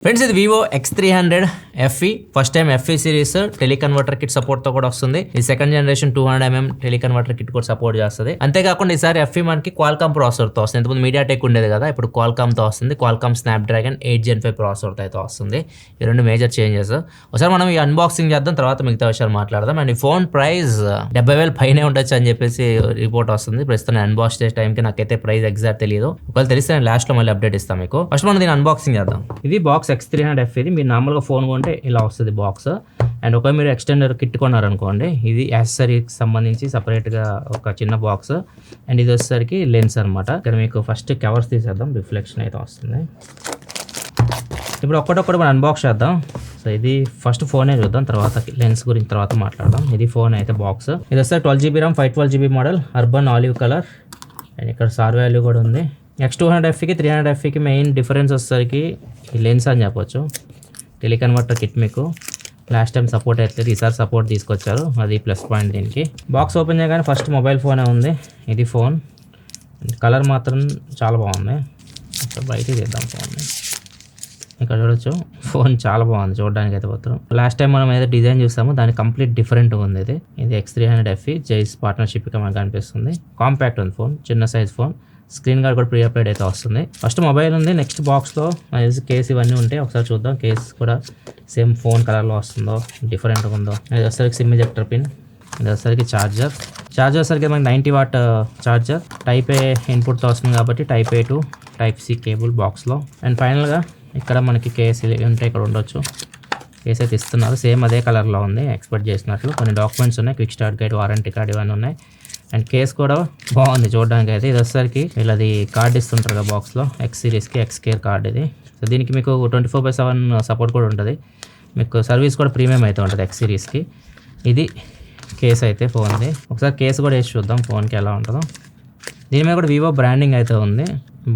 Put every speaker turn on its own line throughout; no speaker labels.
Friends, ఇది Vivo X300 FE first time FE series teleconverter kit support తో కూడా వస్తుంది. ఈ second generation 200mm teleconverter kit కూడా సపోర్ట్ చేస్తుంది. అంతేకాకుండా ఈసారి FE మనకి క్వాల్కామ్ ప్రాసెసర్ తో వస్తుంది. ఇంతకుముందు మీడియాటెక్ ఉండేది కదా, ఇప్పుడు క్వాల్కామ్ తో వస్తుంది. క్వాల్కామ్ స్నాప్డ్రాగన్ 8 Gen 5 ప్రాసెసర్ తో వస్తుంది. ఈ రెండు మేజర్ చేంజెస్. ఒకసారి మనం ఈ అన్బాక్సింగ్ చేద్దాం, తర్వాత మిగతా విషయాలు మాట్లాడదాం. అండ్ ఈ ఫోన్ ప్రైస్ 70,000 పైనే ఉండొచ్చు అని చెప్పేసి రిపోర్ట్ వస్తుంది. ప్రస్తుతం అన్బాక్స్ చేసే టైంకి నాకైతే ప్రైస్ ఎగ్జాక్ట్ తెలియదు. ఒకవేళ తెలిస్తే నేను లాస్ట్ లో మళ్ళీ అప్డేట్ ఇస్తాను మీకు. ఫస్ట్ మనం దీన్ని అన్బాక్సింగ్ చేద్దాం. ఇది బాక్స్ X300 FE. ఇది మీరు నార్మల్గా ఫోన్ కొంటే ఇలా వస్తుంది బాక్స్. అండ్ ఒకవేళ మీరు ఎక్స్టెండర్ కిట్ కొన్నారనుకోండి, ఇది యాక్సెసరీకి సంబంధించి సపరేట్గా ఒక చిన్న బాక్స్. అండ్ ఇది వచ్చేసరికి లెన్స్ అనమాట. ఇక్కడ మీకు ఫస్ట్ కవర్స్ తీసేద్దాం, రిఫ్లెక్షన్ అయితే వస్తుంది. ఇప్పుడు ఒక్కటొక్కటి మనం అన్బాక్స్ చేద్దాం. సో ఇది ఫస్ట్ ఫోనే చూద్దాం, తర్వాత లెన్స్ గురించి తర్వాత మాట్లాడదాం. ఇది ఫోన్ అయితే బాక్స్. ఇది వస్తే 12GB RAM 512GB model, urban olive colour. And ఇక్కడ సార్ వాల్యూ కూడా ఉంది. X200 FEకి 300 FEకి మెయిన్ డిఫరెన్స్ వచ్చేసరికి ఈ లెన్స్ అని చెప్పొచ్చు. టెలికన్వర్టర్ కిట్ మీకు లాస్ట్ టైం సపోర్ట్ అయితే ఈసారి సపోర్ట్ తీసుకొచ్చారు, అది ప్లస్ పాయింట్ దీనికి. బాక్స్ ఓపెన్ చేయగానే ఫస్ట్ మొబైల్ ఫోనే ఉంది. ఇది ఫోన్ కలర్ మాత్రం చాలా బాగుంది. బయటికి తీద్దాం ఫోన్ని. ఇక్కడ చూడొచ్చు, ఫోన్ చాలా బాగుంది చూడడానికి అయితే మాత్రం. లాస్ట్ టైం మనం ఏదో డిజైన్ చూసామో దానికి కంప్లీట్ డిఫరెంట్గా ఉంది. ఇది X300 FE జైస్ పార్ట్నర్షిప్గా మనకు అనిపిస్తుంది. కాంపాక్ట్ ఉంది ఫోన్, చిన్న సైజ్ ఫోన్. స్క్రీన్ గార్డ్ కూడా ప్రీ అప్డేట్ అయితే వస్తుంది. ఫస్ట్ మొబైల్ ఉంది, నెక్స్ట్ బాక్స్లో కేస్ ఇవన్నీ ఉంటాయి. ఒకసారి చూద్దాం. కేస్ కూడా సేమ్ ఫోన్ కలర్లో వస్తుందో డిఫరెంట్గా ఉందో. ఇది వచ్చేసరికి సిమ్ ఎజెక్టర్ పిన్. ఇది వచ్చేసరికి ఛార్జర్ వచ్చేసరికి మనకి 90W ఛార్జర్. టైప్ ఏ ఇన్పుట్తో వస్తుంది కాబట్టి type A to type C cable బాక్స్లో. అండ్ ఫైనల్గా ఇక్కడ మనకి కేస్ ఉంటే ఇక్కడ ఉండొచ్చు. కేస్ అయితే ఇస్తున్నారు, సేమ్ అదే కలర్లో ఉంది ఎక్స్పెక్ట్ చేసినట్లు. కొన్ని డాక్యుమెంట్స్ ఉన్నాయి, quick start guide, warranty card ఇవన్నీ ఉన్నాయి. అండ్ కేస్ కూడా బాగుంది చూడడానికి అయితే. ఇది వచ్చేసరికి వీళ్ళది కార్డ్ ఇస్తుంటారు కదా బాక్స్లో, X సిరీస్కి X కేర్ కార్డ్ ఇది. సో దీనికి మీకు 24/7 సపోర్ట్ కూడా ఉంటుంది. మీకు సర్వీస్ కూడా ప్రీమియం అయితే ఉంటుంది X సిరీస్కి. ఇది కేస్ అయితే ఫోన్ది. ఒకసారి కేసు కూడా వేసి చూద్దాం ఫోన్కి ఎలా ఉంటుందో. దీని మీద కూడా వివో బ్రాండింగ్ అయితే ఉంది,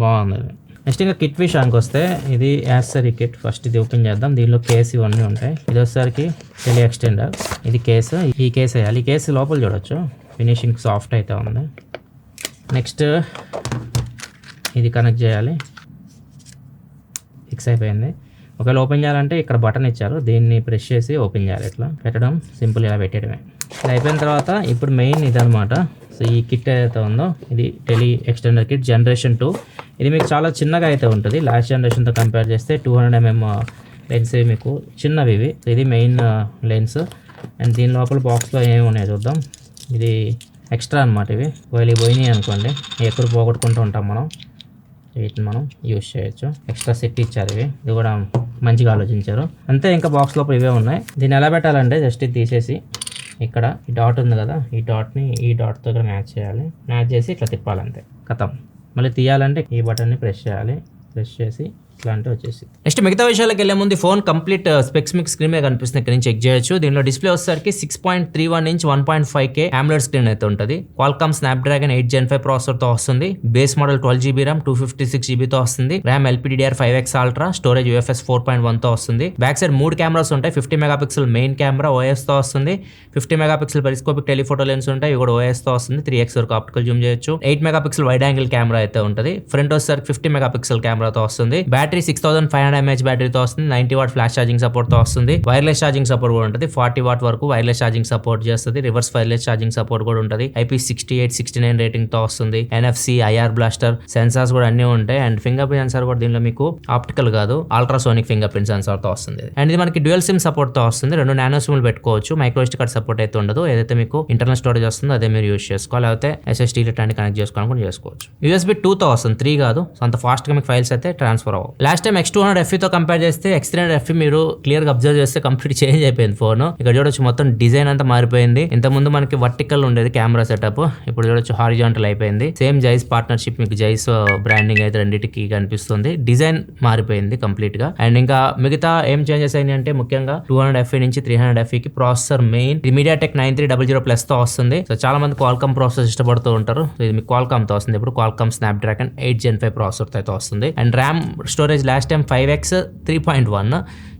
బాగుంది. నెక్స్ట్ ఇంకా కిట్ విషయానికి వస్తే ఇది యాక్సెసరీ కిట్. ఫస్ట్ ఇది ఓపెన్ చేద్దాం. దీనిలో కేసు ఇవన్నీ ఉంటాయి. ఇది వచ్చేసరికి టెలి ఎక్స్టెండర్. ఇది కేసు, ఈ కేసు వేయాలి. ఈ కేసు లోపల చూడొచ్చు, ఫినిషింగ్ సాఫ్ట్ అయితే ఉంది. నెక్స్ట్ ఇది కనెక్ట్ చేయాలి, ఫిక్స్ అయిపోయింది. ఒకవేళ ఓపెన్ చేయాలంటే ఇక్కడ బటన్ ఇచ్చారు, దీన్ని ప్రెస్ చేసి ఓపెన్ చేయాలి. ఇట్లా పెట్టడం సింపుల్, ఇలా పెట్టడమే. ఇది అయిపోయిన తర్వాత ఇప్పుడు మెయిన్ ఇదనమాట. సో ఈ కిట్ ఏదైతే ఉందో ఇది టెలి ఎక్స్టెండర్ కిట్ జనరేషన్ 2. ఇది మీకు చాలా చిన్నగా అయితే ఉంటుంది. లాస్ట్ జనరేషన్తో కంపేర్ చేస్తే 200mm లెన్స్ మీకు చిన్నవి ఇవి. ఇది మెయిన్ లెన్స్. అండ్ దీని లోపల బాక్స్లో ఏమి ఉన్నాయి చూద్దాం. ఇది ఎక్స్ట్రా అనమాట. ఇవి ఒకవేళ పోయినాయి అనుకోండి, ఎక్కడ పోగొట్టుకుంటూ ఉంటాం మనం, వీటిని మనం యూజ్ చేయొచ్చు. ఎక్స్ట్రా సెట్ ఇచ్చారు ఇవి, ఇది కూడా మంచిగా ఆలోచించారు. అంతే, ఇంకా బాక్స్ లోపల ఇవే ఉన్నాయి. దీన్ని ఎలా పెట్టాలంటే జస్ట్ ఇది తీసేసి ఇక్కడ ఈ డాట్ ఉంది కదా, ఈ డాట్ని ఈ డాట్తో ఇక్కడ మ్యాచ్ చేయాలి. మ్యాచ్ చేసి ఇట్లా తిప్పాలంతే, కథం. మళ్ళీ తీయాలంటే ఈ బటన్ని ప్రెస్ చేయాలి. ప్రెస్ చేసి ఇట్లాంటి వచ్చేసి. నెక్స్ట్ మిగతా విషయాలకు వెళ్ళే ముందు ఫోన్ కంప్లీట్ స్పెక్స్ మీకు స్క్రీన్ మీద కనిపిస్తుంది, ఇక్కడ నుంచి చెక్ చేయొచ్చు. దీనిలో డిస్ప్లే వచ్చేసరికి 6.31 ఇంచ్ 1.5K AMOLED స్క్రీన్ అయితే ఉంటుంది. క్వాల్కామ్ స్నాప్డ్రాగన్ 8 Gen 5 ప్రాసెసర్తో వస్తుంది. Base model 12GB RAM 256GB వస్తుంది. RAM LPDDR5X Ultra, storage UFS 4.1తో వస్తుంది. బ్యాక్ సైడ్ 3 కెమెరాస్ ఉంటాయి. 50MP మెయిన్ కెమెరా OS తో వస్తుంది. 50MP పెరిస్కోపిక్ టెలిఫోటో లెన్స్ ఉంటాయి, ఇవి కూడా OS తో వస్తుంది. 3x వరకు ఆప్టికల్ జూమ్ చేయొచ్చు. 8MP వైడ్ యాంగిల్ కెమెరా అయితే ఉంటుంది. ఫ్రంట్ వచ్చేసరికి 50MP కెమెరాతో వస్తుంది. బ్యాటరీ 6500 mAh బ్యాటరీతో వస్తుంది. 90W ఫ్లాష్ ఛార్జింగ్ సపోర్ట్ తో వస్తుంది. వైర్లెస్ ఛార్జింగ్ సపోర్ట్ కూడా ఉంటుంది. 40W వరకు వైర్లెస్ ఛార్జింగ్ సపోర్ట్ చేస్తుంది. రివర్స్ వైర్లెస్ ఛార్జింగ్ సపోర్ట్ కూడా ఉంటుంది. IP68, 69 రేటింగ్ తో వస్తుంది. NFC, IR బ్లాస్టర్ సెన్సార్స్ కూడా అన్ని ఉంటాయి. అండ్ ఫింగర్ ప్రింట్ సెన్సార్ కూడా దీనిలో మీకు ఆప్టికల్ కాదు, అల్ట్రాసోనిక్ ఫింగర్ ప్రింట్ సెన్సార్ తో వస్తుంది. అండ్ ఇది మనకి డ్యూయల్ సిమ్ సపోర్ట్ తో వస్తుంది. 2 నానో సిమ్లు పెట్టుకోవచ్చు. మైక్రో SD కార్డ్ సపోర్ట్ అయితే ఉండదు. ఏదైతే మీకు ఇంటర్నల్ స్టోరేజ్ వస్తుందో అదే మీరు యూజ్ చేసుకోవాలి. లేకపోతే SSD ఇట్లాంటి కనెక్ట్ చేసుకోవాలని చేసుకోవచ్చు. USB 2 తో వస్తుంది, 3 కాదు. సో అంత ఫాస్ట్ గా మీకు ఫైల్స్ అయితే ట్రాన్స్ఫర్ అవ్వవు. లాస్ట్ టైం X200 FE తో కంపేర్ చేస్తే X300 FE మీరు క్లియర్ గా అబ్జర్వ్ చేస్తే కంప్లీట్ చేంజ్ అయిపోయింది ఫోన్. ఇక్కడ చూడొచ్చు మొత్తం డిజైన్ అంతా మారిపోయింది. ఇంత ముందు మనకి వర్టికల్ ఉండేది కెమెరా సెటప్, ఇప్పుడు చూడొచ్చు హారిజాంటల్ అయిపోయింది. సేమ్ జైస్ పార్ట్నర్షిప్, మీకు జైస్ బ్రాండింగ్ అయితే రెండింటికి కనిపిస్తుంది. డిజైన్ మారిపోయింది కంప్లీట్ గా. అండ్ ఇంకా మిగతా ఏం చేంజెస్ అయినాయి అంటే ముఖ్యంగా 200 FE నుంచి 300 FE కి ప్రాసెసర్ మెయిన్ ఇది MediaTek 9300+ తో వస్తుంది. సో చాలా మంది క్వాల్కామ్ ప్రాసెసర్ ఇష్టపడుతూ ఉంటారు. ఇది మీకు క్వాల్కామ్ తో వస్తుంది. ఇప్పుడు క్వాల్కామ్ స్నాప్డ్రాగన్ 8 Gen 5 ప్రాసెసర్ తో వస్తుంది. And RAM storage last time 5X 3.1,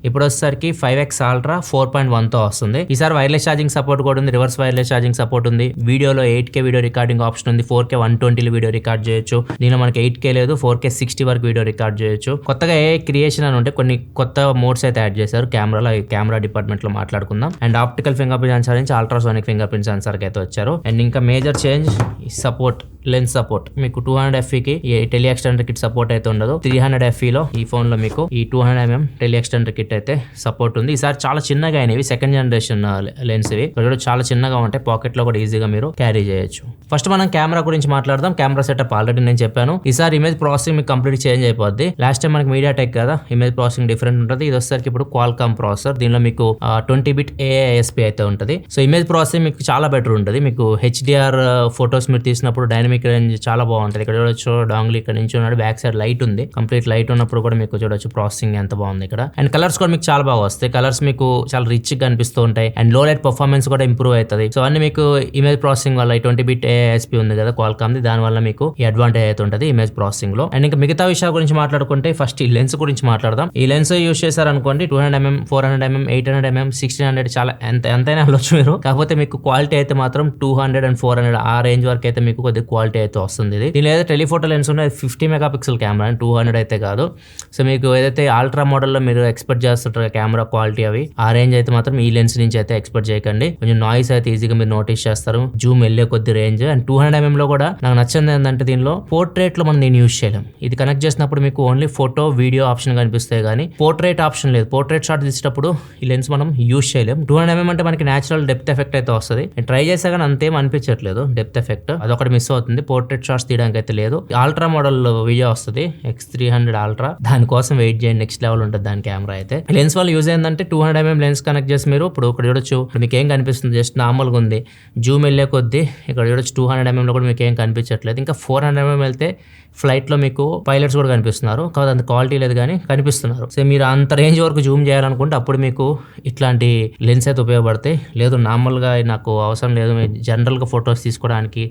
ఇప్పుడు వచ్చేసరికి 5x అల్ట్రా 4.1తో వస్తుంది. ఈసారి వైర్లెస్ ఛార్జింగ్ సపోర్ట్ కూడా ఉంది, రివర్స్ వైర్లెస్ ఛార్జింగ్ సపోర్ట్ ఉంది. వీడియోలో 8K వీడియో రికార్డింగ్ ఆప్షన్ ఉంది, 4K 120 వీడియో రికార్డ్ చేయొచ్చు. దీనిలో మనకి 8K లేదు, 4K 60 వరకు వీడియో రికార్డ్ చేయొచ్చు. కొత్తగా ఏ క్రియేషన్ అని ఉంటే కొన్ని కొత్త మోడ్స్ అయితే యాడ్ చేశారు కెమెరాలో, కెమెరా డిపార్ట్మెంట్ లో మాట్లాడుకుందాం. And optical finger print censor నుంచి అల్ట్రాసోనిక్ ఫింగర్ ప్రింట్ సెన్సార్ కి అయితే వచ్చారు. అండ్ ఇంకా major change support, lens support. మీకు 200fP కి టెలి ఎక్స్టెండర్ కిట్ సపోర్ట్ అయితే ఉండదు. 300fP లో ఈ ఫోన్ లో మీకు ఈ 200mm టెలి ఎక్స్టెండర్ కిట్ అయితే సపోర్ట్ ఉంది. ఈసారి చాలా చిన్నగా అయినవి, సెకండ్ జనరేషన్ లెన్స్ ఇవి చాలా చిన్నగా ఉంటాయి, పాకెట్ లో కూడా ఈజీగా మీరు క్యారీ చేయొచ్చు. ఫస్ట్ మనం కెమెరా గురించి మాట్లాడదాం. కెమెరా సెటప్ ఆల్రెడీ నేను చెప్పాను. ఈసారి ఇమేజ్ ప్రాసెసింగ్ మీకు కంప్లీట్ చేంజ్ అయిపోద్ది. లాస్ట్ టైం మనకి మీడియాటెక్ కదా, ఇమేజ్ ప్రాసెసింగ్ డిఫరెంట్ ఉంటుంది. ఇది వచ్చేసరికి ఇప్పుడు క్వాల్కామ్ ప్రాసెసర్. దీనిలో మీకు 20-bit AISP అయితే ఉంటుంది. సో ఇమేజ్ ప్రాసెసింగ్ మీకు చాలా బెటర్ ఉంటుంది. మీకు HDR ఫొటోస్ మీరు తీసినప్పుడు డైనమిక్ రేంజ్ చాలా బాగుంటుంది. ఇక్కడ చూడొచ్చు డాంగిల్ ఇక్కడ నుంచి ఉన్నాడు, బ్యాక్ సైడ్ లైట్ ఉంది, కంప్లీట్ లైట్ ఉన్నప్పుడు కూడా మీకు చూడొచ్చు ప్రాసెసింగ్ ఎంత బాగుంది ఇక్కడ. అండ్ కలర్స్ కూడా మీకు చాలా బాగా వస్తాయి. కలర్స్ మీకు చాలా రిచ్ గా అనిపిస్తూ ఉంటాయి. అండ్ లో లైట్ పర్ఫార్మెన్స్ కూడా ఇంప్రూవ్ అవుతుంది. సో అన్ని మీకు ఇమేజ్ ప్రాసెసింగ్ వల్ల 20-bit AISP ఉంది కదా Qualcomm ది, దాని వల్ల మీకు ఈ అడ్వాంటేజ్ అయితే ఉంటుంది ఇమేజ్ ప్రాసెసింగ్ లో. అండ్ ఇంకా మిగతా విషయాల గురించి మాట్లాడుకుంటే ఫస్ట్ ఈ లెన్స్ గురించి మాట్లాడదాం. ఈ లెన్స్ యూస్ చేశారు అనుకోండి, 200mm 400mm 800mm 1600 చాలా ఎంతైనా వెళ్ళొచ్చు మీరు. కాకపోతే మీకు క్వాలిటీ అయితే మాత్రం 200 and 400 ఆ రేంజ్ వరకు అయితే మీకు కొద్దిగా క్వాలిటీ అయితే వస్తుంది. దీనిలో ఏదైతే టెలిఫోటో లెన్స్ ఉన్నది 50 మెగాపిక్సెల్ కెమెరా, 200 అయితే కాదు. సో మీకు ఏదైతే అల్ట్రా మోడల్లో మీరు ఎక్స్పెక్ట్ చేస్తుంటారు కెమెరా క్వాలిటీ అవి, ఆ రేంజ్ అయితే మాత్రం ఈ లెన్స్ నుంచి అయితే ఎక్స్పెక్ట్ చేయకండి. కొంచెం నాయిస్ అయితే ఈజీగా మీరు నోటీస్ చేస్తారు, జూమ్ వెళ్ళే కొద్ది రేంజ్. అండ్ 200mm లో కూడా నాకు నచ్చింది ఏంటంటే దీనిలో పోర్ట్రేట్ లో మనం దీన్ని యూస్ చేయలేం. ఇది కనెక్ట్ చేసినప్పుడు మీకు ఓన్లీ ఫోటో వీడియో ఆప్షన్ కనిపిస్తాయి కానీ పోర్ట్రేట్ ఆప్షన్ లేదు. పోర్ట్రేట్ షాట్ తీసేటప్పుడు ఈ లెన్స్ మనం యూస్ చేయలేం. 200mm అంటే మనకి నేచురల్ డెప్త్ ఎఫెక్ట్ అయితే వస్తుంది. ట్రై చేసా కానీ అంతేం అనిపించట్లేదు డెప్త్ ఎఫెక్ట్, అదొకటి మిస్ అవుతుంది. పోర్ట్రేట్ షాట్స్ తీయడానికి అయితే లేదు. అల్ట్రా మోడల్ వీడియో వస్తుంది X300 అల్ట్రా, దానికోసం వెయిట్ చేయండి, నెక్స్ట్ లెవెల్ ఉంటుంది దాని కెమెరా అయితే. లెన్స్ వల్ల యూజ్ ఏంటంటే 200mm లెన్స్ కనెక్ట్ చేసి మీరు ఇప్పుడు ఇక్కడ చూడొచ్చు, మీకు ఏం కనిపిస్తుంది, జస్ట్ నార్మల్గా ఉంది. జూమ్ వెళ్ళే కొద్దీ ఇక్కడ చూడొచ్చు 200mm లో కూడా మీకు ఏం కనిపించట్లేదు. ఇంకా 400mm వెళ్తే ఫ్లైట్ లో మీకు పైలట్స్ కూడా కనిపిస్తున్నారు, కాదు అంత క్వాలిటీ లేదు కానీ కనిపిస్తున్నారు. సో మీరు అంత రేంజ్ వరకు జూమ్ చేయాలనుకుంటే అప్పుడు మీకు ఇట్లాంటి లెన్స్ అయితే ఉపయోగపడతాయి. లేదు నార్మల్గా నాకు అవసరం లేదు, జనరల్ గా ఫొటోస్ తీసుకోవడానికి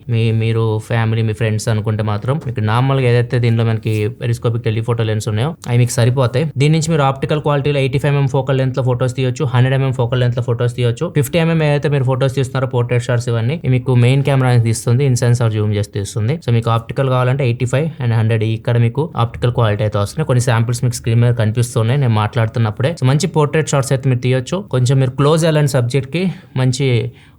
మీరు ఫ్యామిలీ మీ ఫ్రెండ్స్ అనుకుంటే మాత్రం మీకు నార్మల్గా ఏదైతే దీనిలో మనకి పెరిస్కోపిక్ టెలిఫోటో లెన్స్ ఉన్నాయో అవి మీకు సరిపోతాయి. దీని నుంచి మీరు ఆప్టికల్ క్వాలిటీలో 85mm ఫోకల్ లెంత్ లో ఫొటోస్ తీయొచ్చు, 100mm ఫోకల్ లెంత్ లో ఫొటోస్ తీయొచ్చు. 50mm ఏదైతే మీరు ఫొటోస్ తీస్తున్నారో పోర్ట్రేట్ షాట్స్ ఇవన్నీ మీకు మెయిన్ కెమెరా తీస్తుంది, ఇన్ సెన్సార్ జూమ్ చేసి తీస్తుంది. సో మీకు ఆప్టికల్ కావాలంటే 85 and 100 ఇక్కడ మీకు ఆప్టికల్ క్వాలిటీ అయితే వస్తున్నాయి. కొన్ని శాంపిల్స్ మీకు స్క్రీన్ మీద కనిపిస్తున్నాయి నేను మాట్లాడుతున్నప్పుడే. సో మంచి పోర్ట్రేట్ షాట్స్ అయితే మీరు తీయొచ్చు. కొంచెం మీరు క్లోజ్ వెళ్ళండి సబ్జెక్ట్ కి, మంచి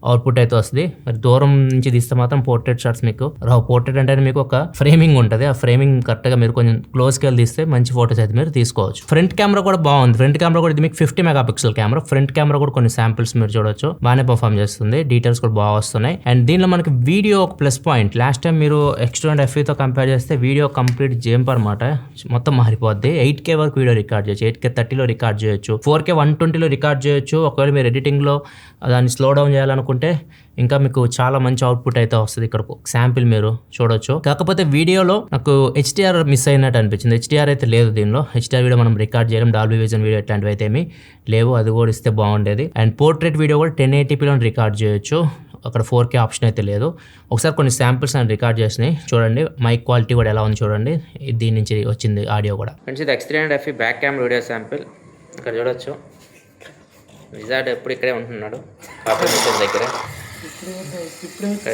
అవుట్పుట్ అయితే వస్తుంది. మరి దూరం నుంచి తీస్తే మాత్రం పోర్ట్రేట్ షాట్స్ మీకు రావు. పోర్ట్రేట్ అంటే మీకు ఒక ఫ్రేమింగ్ ఉంటుంది, ఆ ఫ్రేమింగ్ కరెక్ట్ గా మీరు కొంచెం క్లోజ్కి వెళ్ళి తీస్తే మంచి ఫోటోస్ అయితే మీరు తీసుకోవచ్చు. ఫ్రంట్ కెమెరా కూడా బాగుంది. ఫ్రంట్ కెమెరా కూడా ఇది మీకు 50 మెగాపిక్సెల్ కెమెరా. ఫ్రంట్ కెమెరా కూడా కొన్ని శాంపిల్స్ మీరు చూడొచ్చు, బాగానే పర్ఫామ్ చేస్తుంది, డీటెయిల్స్ కూడా బాగా వస్తున్నాయి. అండ్ దీనిలో మనకి వీడియో ఒక ప్లస్ పాయింట్. లాస్ట్ టైం మీరు X200FE తో కంపేర్ చేస్తే వీడియో కంప్లీట్ జంప్ అనమాట, మొత్తం మారిపోద్ది. 8K వరకు వీడియో రికార్డ్ చేయొచ్చు, 8K 30లో రికార్డ్ చేయొచ్చు, 4K 120లో రికార్డ్ చేయొచ్చు. ఒకవేళ మీరు ఎడిటింగ్ లో దాన్ని స్లో డౌన్ చేయాలనుకుంటే ఇంకా మీకు చాలా మంచి అవుట్పుట్ అయితే వస్తుంది. ఇక్కడ శాంపిల్ మీరు చూడొచ్చు. కాకపోతే వీడియోలో నాకు HDR మిస్ అయినట్టు అనిపించింది. HDR అయితే లేదు దీనిలో. HDR వీడియో మనం రికార్డ్ చేయడం, డాల్బీ విజన్ వీడియో ఇట్లాంటివి అయితే ఏమి లేవు, అది కూడా ఇస్తే బాగుండేది. అండ్ పోర్ట్రేట్ వీడియో కూడా 1080pలో రికార్డ్ చేయొచ్చు, అక్కడ 4K ఆప్షన్ అయితే లేదు. ఒకసారి కొన్ని శాంపిల్స్ అని రికార్డ్ చేసినాయి చూడండి, మైక్ క్వాలిటీ కూడా ఎలా ఉంది చూడండి. దీని నుంచి వచ్చింది ఆడియో కూడా. ఫ్రెండ్స్ ఇది X300FE back cam video sample, ఇక్కడ చూడొచ్చు. విజార్డ్ ఎప్పుడు ఇక్కడే ఉంటున్నాడు కాపీ దగ్గర.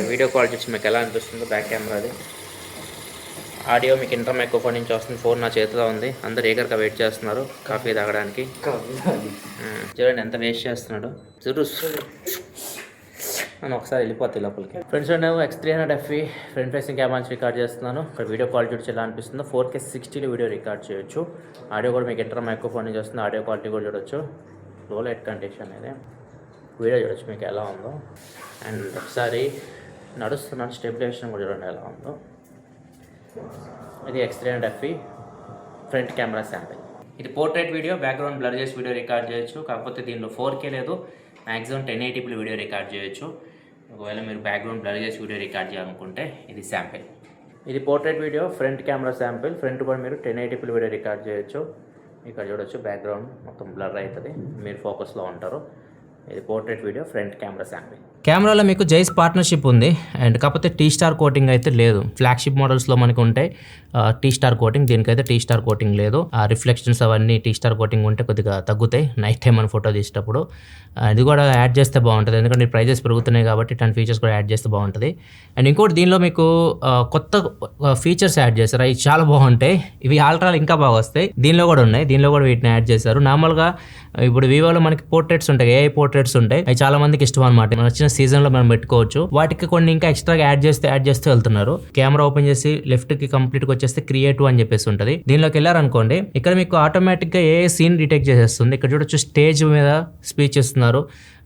వీడియో క్వాలిటీ వచ్చి మీకు ఎలా అనిపిస్తుందో బ్యాక్ కెమెరాది. ఆడియో మీకు ఇంటర్ మైక్రోఫోన్ నుంచి వస్తుంది. ఫోన్ నా చేతిలో ఉంది, అందరు ఏగర్గా వెయిట్ చేస్తున్నారు కాఫీ తాగడానికి. చూడండి ఎంత వేస్ట్ చేస్తున్నాడు అని ఒకసారి వెళ్ళిపోతాయి లోపలికి. ఫ్రెండ్స్ నేను X300FE ఫ్రంట్ ఫేసింగ్ కెమెరా నుంచి రికార్డ్ చేస్తున్నాను. ఇక్కడ వీడియో క్వాలిటీ వచ్చి ఎలా అనిపిస్తుందో 4K 60లో వీడియో రికార్డ్ చేయొచ్చు. ఆడియో కూడా మీకు ఇంటర్ మైక్రోఫోన్ నుంచి వస్తుంది, ఆడియో క్వాలిటీ కూడా చూడొచ్చు. లో లైట్ కండిషన్ అనేది వీడియో చూడొచ్చు మీకు ఎలా ఉందో. అండ్ ఒకసారి నడుస్తున్నాను, స్టెబిలైజేషన్ కూడా చూడండి ఎలా ఉందో. ఇది X300FE ఫ్రంట్ కెమెరా శాంపిల్. ఇది పోర్ట్రేట్ వీడియో, బ్యాక్గ్రౌండ్ బ్లర్ చేసి వీడియో రికార్డ్ చేయొచ్చు. కాకపోతే దీనిలో 4K లేదు, మ్యాక్సిమం 1080pలో వీడియో రికార్డ్ చేయొచ్చు. ఒకవేళ మీరు బ్యాక్గ్రౌండ్ బ్లర్ చేసి వీడియో రికార్డ్ చేయాలనుకుంటే ఇది శాంపిల్. ఇది portrait video front camera sample. Front కూడా మీరు 1080pలో వీడియో రికార్డ్ చేయొచ్చు. ఇక్కడ చూడొచ్చు బ్యాక్గ్రౌండ్ మొత్తం బ్లర్ అవుతుంది, మీరు ఫోకస్లో ఉంటారు. ఇది portrait video front camera sample. కెమెరాలో మీకు జైస్ పార్ట్నర్షిప్ ఉంది అండ్ కాకపోతే టీ స్టార్ కోటింగ్ అయితే లేదు. ఫ్లాగ్షిప్ మోడల్స్లో మనకు ఉంటాయి టీ స్టార్ కోటింగ్, దీనికైతే టీ స్టార్ కోటింగ్ లేదు. ఆ రిఫ్లెక్షన్స్ అవన్నీ టీ స్టార్ కోటింగ్ ఉంటే కొద్దిగా తగ్గుతాయి నైట్ టైం మనం ఫోటో తీసేటప్పుడు. ఇది కూడా యాడ్ చేస్తే బాగుంటుంది, ఎందుకంటే ప్రైజెస్ పెరుగుతున్నాయి కాబట్టి ఇట్లాంటి ఫీచర్స్ కూడా యాడ్ చేస్తే బాగుంటుంది. అండ్ ఇంకోటి దీనిలో మీకు కొత్త ఫీచర్స్ యాడ్ చేశారు, అవి చాలా బాగుంటాయి. ఇవి ఆల్ట్రాలు ఇంకా బాగా వస్తాయి, దీనిలో కూడా ఉన్నాయి, దీనిలో కూడా వీటిని యాడ్ చేశారు. నార్మల్గా ఇప్పుడు వివోలో మనకి పోర్ట్రేట్స్ ఉంటాయి, ఏఐ పోర్ట్రేట్స్ ఉంటాయి, అవి చాలా మందికి ఇష్టం అనమాట. మన వచ్చిన సీజన్లో మనం పెట్టుకోవచ్చు. వాటికి కొన్ని ఇంకా ఎక్స్ట్రాగా యాడ్ చేస్తే వెళ్తున్నారు. కెమెరా ఓపెన్ చేసి లెఫ్ట్ కి కంప్లీట్ గా వచ్చేస్తే క్రియేటివ్ అని చెప్పేసి ఉంటుంది. దీనిలోకి వెళ్ళారనుకోండి, ఇక్కడ మీకు ఆటోమేటిక్ గా ఏ సీన్ డిటెక్ట్ చేసేస్తుంది. ఇక్కడ చూడొచ్చు స్టేజ్ మీద స్పీచ్ ఇస్తున్నారు,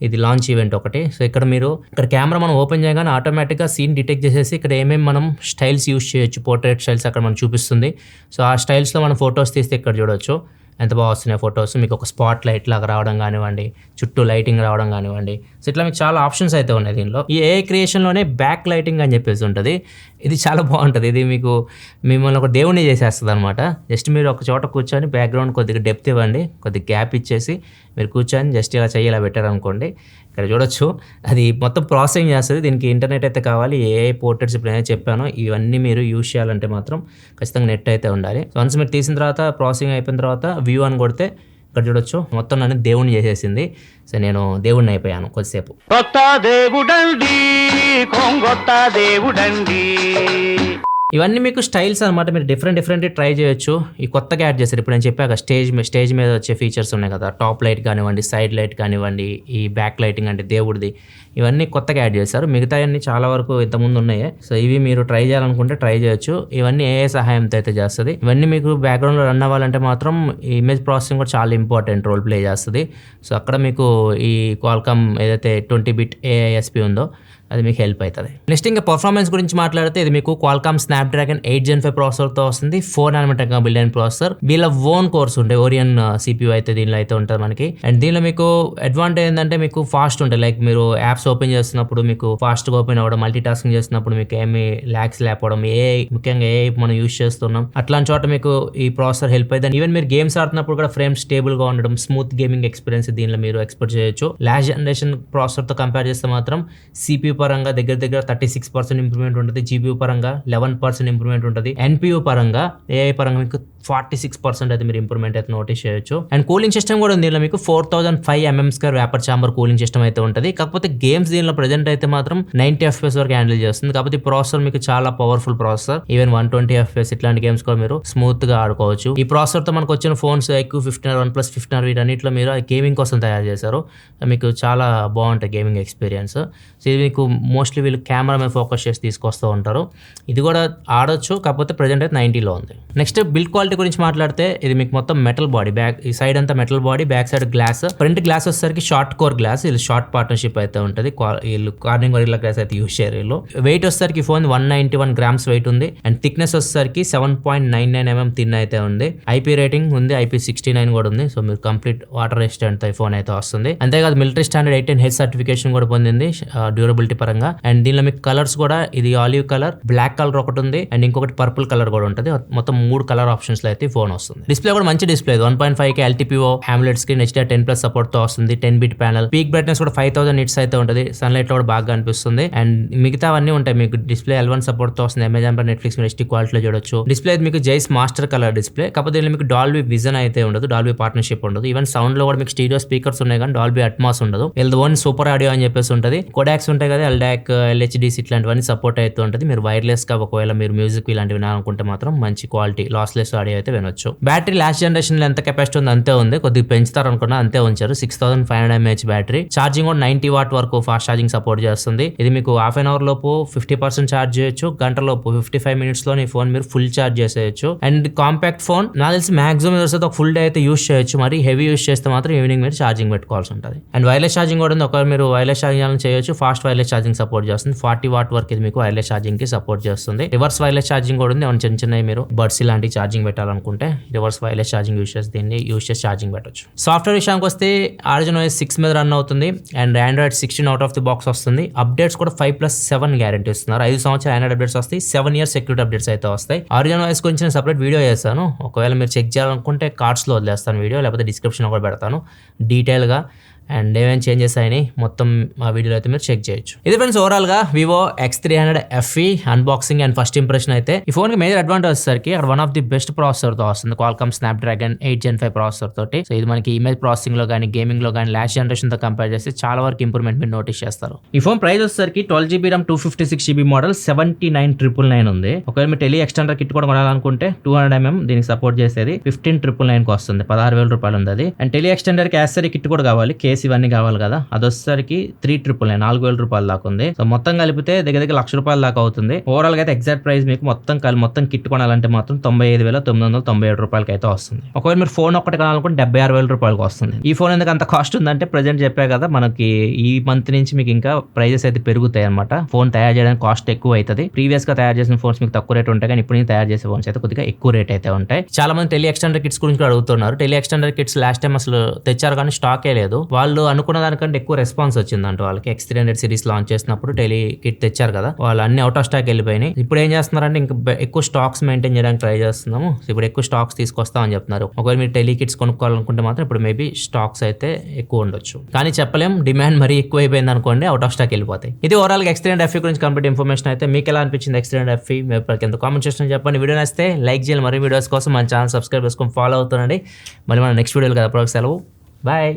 ఇది లాంచ్ ఈవెంట్ ఒకటి. సో ఇక్కడ కెమెరా మనం ఓపెన్ చేయగానే ఆటోమేటిక్గా సీన్ డిటెక్ట్ చేసేసి ఇక్కడ ఏమేమి మనం స్టైల్స్ యూస్ చేయొచ్చు, పోర్ట్రేట్ స్టైల్స్ అక్కడ మనం చూపిస్తుంది. సో ఆ స్టైల్స్లో మనం ఫొటోస్ తీస్తే ఇక్కడ చూడొచ్చు ఎంత బాగా వస్తున్నాయి ఫొటోస్. మీకు ఒక స్పాట్ లైట్ లాగా రావడం కానివ్వండి, చుట్టూ లైటింగ్ రావడం కానివ్వండి. సో ఇట్లా మీకు చాలా ఆప్షన్స్ అయితే ఉన్నాయి దీనిలో. ఈ ఏఐ క్రియేషన్లోనే బ్యాక్ లైటింగ్ అని చెప్పేసి ఉంటుంది, ఇది చాలా బాగుంటుంది. ఇది మిమ్మల్ని ఒక దేవుని చేసేస్తుంది అనమాట. జస్ట్ మీరు ఒక చోట కూర్చొని బ్యాక్గ్రౌండ్ కొద్దిగా డెప్త్ ఇవ్వండి, కొద్దిగా గ్యాప్ ఇచ్చేసి మీరు కూర్చొని జస్ట్ ఇలా ఇలా పెట్టారనుకోండి, ఇక్కడ చూడొచ్చు అది మొత్తం ప్రాసెసింగ్ చేస్తుంది. దీనికి ఇంటర్నెట్ అయితే కావాలి. ఏఐ పోర్ట్రేట్స్ ఇప్పుడు నేను చెప్పాను, ఇవన్నీ మీరు యూజ్ చేయాలంటే మాత్రం ఖచ్చితంగా నెట్ అయితే ఉండాలి. వన్స్ మీరు తీసిన తర్వాత ప్రాసెసింగ్ అయిపోయిన తర్వాత వ్యూ అని కొడితే ఇక్కడ చూడొచ్చు మొత్తం నన్ను దేవుణ్ణి చేసేసింది. సో నేను దేవుణ్ణి అయిపోయాను కొద్దిసేపు. కొత్త దేవుడండి, కొంగొత్త దేవుడండి. ఇవన్నీ మీకు స్టైల్స్ అనమాట, మీరు డిఫరెంట్ ట్రై చేయొచ్చు. ఈ కొత్తగా యాడ్ చేశారు, ఇప్పుడు నేను చెప్పాక స్టేజ్ మీద వచ్చే ఫీచర్స్ ఉన్నాయి కదా, టాప్ లైట్ కానివ్వండి, సైడ్ లైట్ కానివ్వండి, ఈ బ్యాక్ లైటింగ్ అంటే దేవుడిది, ఇవన్నీ కొత్తగా యాడ్ చేశారు. మిగతా అన్ని చాలా వరకు ఇంతకుముందు ఉన్నాయి. సో ఇవి మీరు ట్రై చేయాలనుకుంటే ట్రై చేయొచ్చు. ఇవన్నీ ఏ సహాయంతో అయితే చేస్తుంది. ఇవన్నీ మీకు బ్యాక్గ్రౌండ్లో రన్ అవ్వాలంటే మాత్రం ఈ ఇమేజ్ ప్రాసెసింగ్ కూడా చాలా ఇంపార్టెంట్ రోల్ ప్లే చేస్తుంది. సో అక్కడ మీకు ఈ క్వాల్కామ్ ఏదైతే 20-bit AISP ఉందో అది మీకు హెల్ప్ అవుతుంది. నెక్స్ట్ ఇంకా పర్ఫార్మెన్స్ గురించి మాట్లాడితే ఇది మీకు క్వాల్కామ్ స్నాప్డ్రాగన్ 8 Gen 5 ప్రాసెసర్తో వస్తుంది. 4nm బిల్డ్ అయిన ప్రాసెసర్. వీళ్ళ ఓన్ కోర్స్ ఉంటాయి, ఓరియన్ CPU అయితే దీనిలో అయితే ఉంటుంది మనకి. అండ్ దీనిలో మీకు అడ్వాంటేజ్ ఏంటంటే మీకు ఫాస్ట్ ఉంటాయి. లైక్ మీరు యాప్స్ ఓపెన్ చేస్తున్నప్పుడు మీకు ఫాస్ట్గా ఓపెన్ అవ్వడం, మల్టీ టాస్కింగ్ చేస్తున్నప్పుడు మీకు ఏమి ల్యాగ్స్ లేకపోవడం, ముఖ్యంగా ఏ మనం యూస్ చేస్తున్నాం అట్లాంటి చోట మీకు ఈ ప్రాసెసర్ హెల్ప్ అవుతుంది. ఈవెన్ మీరు గేమ్స్ ఆడుతున్నప్పుడు కూడా ఫ్రేమ్ స్టేబుల్ గా ఉండడం, స్మూత్ గేమింగ్ ఎక్స్పీరియన్స్ దీనిలో మీరు ఎక్స్పెక్ట్ చేయొచ్చు. లాస్ట్ జనరేషన్ ప్రాసెసర్ తో కంపేర్ చేస్తే మాత్రం CPU పరంగా దగ్గర 36% ఇంప్రూవ్మెంట్ ఉంటుంది, GPU పరంగా 11% ఇంప్రూవ్మెంట్ ఉంటుంది, NPU పరంగా AI పరంగా మీకు 46% అయితే మీరు ఇంప్రూవ్మెంట్ అయితే నోటీస్ చేయొచ్చు. అండ్ కూలింగ్ సిస్టమ్ కూడా ఉంది దీనిలో మీకు 4005 mm² vapour chamber cooling system అయితే ఉంటుంది. కాకపోతే గేమ్స్ దీనిలో ప్రెజెంట్ అయితే మాత్రం 90 FPS వరకు హ్యాండిల్ చేస్తుంది. కాకపోతే ఈ ప్రాసెసర్ మీకు చాలా పవర్ఫుల్ ప్రాసెసర్, ఈవెన్ 120 FPS ఇట్లాంటి గేమ్స్ కూడా మీరు స్మూత్ గా ఆడుకోవచ్చు. ఈ ప్రాసెసర్ తో మనకు వచ్చిన ఫోన్స్ IQ15R, OnePlus 15R వీటన్నిటిలో మీరు గేమింగ్ కోసం తయారు చేశారు. మీకు చాలా బాగుంటాయి గేమింగ్ ఎక్స్పీరియన్స్. సో ఇది మీకు మోస్ట్లీ వీళ్ళు కెమెరా మీద ఫోకస్ చేసి తీసుకొస్తూ ఉంటారు. ఇది కూడా ఆడొచ్చు, కాకపోతే ప్రెజెంట్ అయితే 90లో ఉంది. నెక్స్ట్ బిల్డ్ క్వాలిటీ గురించి మాట్లాడితే ఇది మీకు మొత్తం మెటల్ బాడీ, బ్యాక్ ఈ సైడ్ అంతా metal body, back side glass. Front glass వచ్చేసరికి షార్ట్ కోర్ గ్లాస్, వీళ్ళు షార్ట్ పార్ట్నర్షిప్ అయితే ఉంటుంది. వీళ్ళు కార్నింగ్ గొరిల్లా గ్లాస్ అయితే యూజ్ చేయరు వీళ్ళు. వెయిట్ వచ్చేసరికి ఫోన్ 191 grams వెయిట్ ఉంది. అండ్ థిక్నెస్ వచ్చేసరికి 7.99 mm థిన్ అయితే ఉంది. IP రేటింగ్ ఉంది, IP69 కూడా ఉంది. సో మీరు కంప్లీట్ వాటర్ రెసిస్టెంట్ ఫోన్ అయితే వస్తుంది. అంతేకాదు మిలిటరీ స్టాండర్డ్ 18H సర్టిఫికేషన్ కూడా పొందింది డ్యూరబిలిటీ పరంగా. అండ్ దీనిలో మీకు కలర్స్ కూడా ఇది ఆలివ్ కలర్, బ్లాక్ కలర్ ఒకటి ఉంది, అండ్ ఇంకొకటి పర్పుల్ కలర్ కూడా ఉంటుంది. మొత్తం 3 కలర్ ఆప్షన్స్ లో అయితే ఫోన్ వస్తుంది. డిస్ప్లే కూడా మంచి display, 1.5K LTPO AMOLED screen, HDR10+ support తో వస్తుంది. 10-bit ప్యానల్, పీక్ బ్రైట్నెస్ కూడా 5000 nits అయితే ఉంటుంది. సన్లైట్ లో కూడా బాగా అనిపిస్తుంది. అండ్ మిగతావన్నీ ఉంటాయి మీకు. డిస్ప్లే L1 సపోర్ట్ తో వస్తుంది. అమెజాన్ పై నెట్ఫ్లిక్స్ మీరు HD క్వాలిటీలో చూడొచ్చు. డిస్ప్లే మీకు జైస్ మాస్టర్ కలర్ డిస్ప్లే, కాకపోతే దీనిలో మీకు డాల్బీ విజన్ అయితే ఉండదు, డాల్బీ పార్ట్నర్షిప్ ఉండదు. ఈవెన్ సౌండ్ లో కూడా మీకు స్టీరియో స్పీకర్స్ ఉన్నాయి కానీ డాల్బీ అట్మాస్ ఉండదు. వీళ్ళది ఓన్ సూపర్ ఆడియో అని చెప్పేసి ఉంటుంది. కోడాక్స్ ఉంటాయి కదా, LDAC, LHDs ఇట్లాంటివన్నీ సపోర్ట్ అయితే ఉంటుంది. మీరు వైర్లెస్ గా ఒకవేళ మీరు మ్యూజిక్ ఇలాంటివి వినాలనుకుంటే మాత్రం మంచి క్వాలిటీ లాస్లెస్ ఆడియో అయితే వినొచ్చు. బ్యాటరీ లాస్ట్ జనరేషన్ లో ఎంత కెపాసిటీ ఉంది అంతే ఉంది, కొద్దిగా పెంచుతారు అనుకున్నా అంతే ఉంచారు. 6500 mAh బ్యాటరీ. ఛార్జింగ్ కూడా 90 watt వరకు ఫాస్ట్ ఛార్జింగ్ సపోర్ట్ చేస్తుంది. ఇది మీకు హాఫ్ అన్ అవర్ లోపు 50% ఛార్జ్ చేయొచ్చు, గంట లోపు 55 minutes లో ఈ ఫోన్ మీరు ఫుల్ ఛార్జ్ చేసేయచ్చు. అండ్ కాంపాక్ట్ ఫోన్ నాకు తెలిసి మాక్సిమం ఒక ఫుల్ డే అయితే యూస్ చేయొచ్చు. మరి హెవీ యూస్ చేస్తే మాత్రం ఈవినింగ్ మీరు ఛార్జింగ్ పెట్టుకోవాల్సి ఉంటుంది. అండ్ వైర్లెస్ ఛార్జింగ్ కూడా ఉంది, ఒకవేళ మీరు వైర్లెస్ ఛార్జింగ్ చేయొచ్చు. ఫాస్ట్ వైర్లెస్ ఛార్జింగ్ సపోర్ట్ చేస్తుంది. 40 watt వరకు ఇది మీకు వైర్లెస్ ఛార్జింగ్ కి సపోర్ట్ చేస్తుంది. రివర్స్ వైర్లెస్ ఛార్జింగ్ కూడా ఉంది. చిన్న మీరు బడ్స్ ఇలాంటి ఛార్జింగ్ పెట్టాలనుకుంటే రివర్స్ వైర్లెస్ ఛార్జింగ్ యూస్ చేసి దీన్ని యూస్ చేసి ఛార్జింగ్ పెట్టొచ్చు. సాఫ్ట్వేర్ విషయానికి వస్తే Origin OS 6 మీద రన్ అవుతుంది. And Android 16 out of the box వస్తుంది. అప్డేట్స్ కూడా 5+7 గ్యారెంటీ ఇస్తున్నారు. 5 సంవత్సరాలు Android అప్డేట్స్ వస్తాయి, 7 years సెక్యూరిటీ అప్డేట్స్ అయితే వస్తాయి. Origin OS గురించి నేను సపరేట్ వీడియో చేస్తాను, ఒకవేళ మీరు చెక్ చేయాలనుకుంటే కార్డ్స్ లో వదిలేస్తాను వీడియో, లేకపోతే డిస్క్రిప్షన్ కూడా పెడతాను డీటెయిల్ గా. అండ్ ఏమేమి చేంజెస్ అయినాయి మొత్తం ఆ వీడియోలో అయితే మీరు చెక్ చేయొచ్చు. ఇది ఫ్రెండ్స్ ఓవరాల్ గా Vivo X300 FE unboxing and first impression అయితే. ఈ ఫోన్ కి మేజర్ అడ్వాంటేజ్ వచ్చేసరికి అక్కడ one of the best processor తో వస్తుంది, Qualcomm Snapdragon 8 Gen 5 ప్రాసెసర్ తోటి. సో ఇది మనకి ఇమేజ్ ప్రాసెసింగ్ లో కానీ గేమింగ్ లో కానీ లాస్ట్ జనరేషన్ తో కంపేర్ చేస్తే చాలా వరకు ఇంప్రూవ్మెంట్ మీరు నోటీస్ చేస్తారు. ఈ ఫోన్ ప్రైస్ వచ్చేసరికి 12GB RAM 256GB మోడల్ 79,999 ఉంది. ఒకవేళ మీరు టెలి ఎక్స్టెండర్ కిట్ కూడా కొనాలనుకుంటే 200mm దీనికి సపోర్ట్ చేసేది 15,999 కి వస్తుంది, 16,000 రూపాయలు ఉంది అది. అండ్ టెలి ఎక్స్టెండర్ కి యాక్సెసరీ కిట్ కూడా కావాలి, కేసు ఇవన్నీ కావాలి కదా, అది వచ్చేసరికి 3,999 4,000 రూపాయల దాకా ఉంది. సో మొత్తం కలిపితే దగ్గర దగ్గర ₹1,00,000 దాకా అవుతుంది. ఓవరాల్ గా అయితే ఎగ్జాక్ట్ ప్రైస్ మీకు మొత్తం కిట్ కొనాలంటే మాత్రం 95,997 రూపాయలకి అయితే వస్తుంది. ఒకవేళ మీరు ఫోన్ ఒక్కటి కొనాలనుకుంటే 76,000 రూపాయలకి వస్తుంది. ఈ ఫోన్ ఎందుకు అంత కాస్ట్ ఉందంటే ప్రెజెంట్ చెప్పా కదా, మనకి ఈ మంత్ నుంచి మీకు ఇంకా ప్రైజెస్ అయితే పెరుగుతాయి అనమాట. ఫోన్ తయారు చేయడానికి కాస్ట్ ఎక్కువ అవుతుంది. ప్రీవియస్ గా తయారు చేసిన ఫోన్స్ మీకు తక్కువ రేట్ ఉంటాయి, కానీ ఇప్పుడు తయారు చేసే ఫోన్స్ అయితే కొద్దిగా ఎక్కువ రేట్ అయితే ఉంటాయి. చాలా మంది టెలి ఎక్స్టెండర్ కిట్స్ గురించి కూడా అడుగుతున్నారు. Tele extender kits last time అసలు తెచ్చారు కానీ స్టాకే లేదు. వాళ్ళు అనుకున్న దానికంటే ఎక్కువ రెస్పాన్స్ వచ్చిందంట. వాళ్ళకి X300 సిరీస్ లాంచ్ చేసినప్పుడు టెలి కిట్ తెచ్చారు కదా, వాళ్ళు అన్ని అవుట్ ఆఫ్ స్టాక్ వెళ్ళిపోయినాయి. ఇప్పుడు ఏం చేస్తున్నారంటే ఇంకా ఎక్కువ స్టాక్స్ మెయింటైన్ చేయడానికి ట్రై చేస్తున్నాము. ఇప్పుడు ఎక్కువ స్టాక్స్ తీసుకొస్తామని చెప్తున్నారు. ఒకవేళ మీరు టెలి కిట్స్ కొనుక్కోవాలనుకుంటే మాత్రం ఇప్పుడు మేబీ స్టాక్స్ అయితే ఎక్కువ ఉండొచ్చు, కానీ చెప్పలేం. డిమాండ్ మరీ ఎక్కువ అయిపోయింది అనుకోండి, అవుట్ ఆఫ్ స్టాక్ వెళ్ళిపోతాయి. ఇది ఓవరాల్ గా X300 FE గురించి కంప్లీట్ ఇన్ఫర్మేషన్ అయితే. మీకు ఎలా అనిపించింది X300 FE మీరు కింద కామెంట్ చేసిన చెప్పండి. వీడియో నచ్చితే లైక్ చేయాలి, మరి వీడియోస్ కోసం మన ఛానల్ సబ్స్క్రైబ్ చేసుకొని ఫాలో అవుతుండండి. మళ్ళీ మన నెక్స్ట్ వీడియోలో కదా, సెలవు, బాయ్.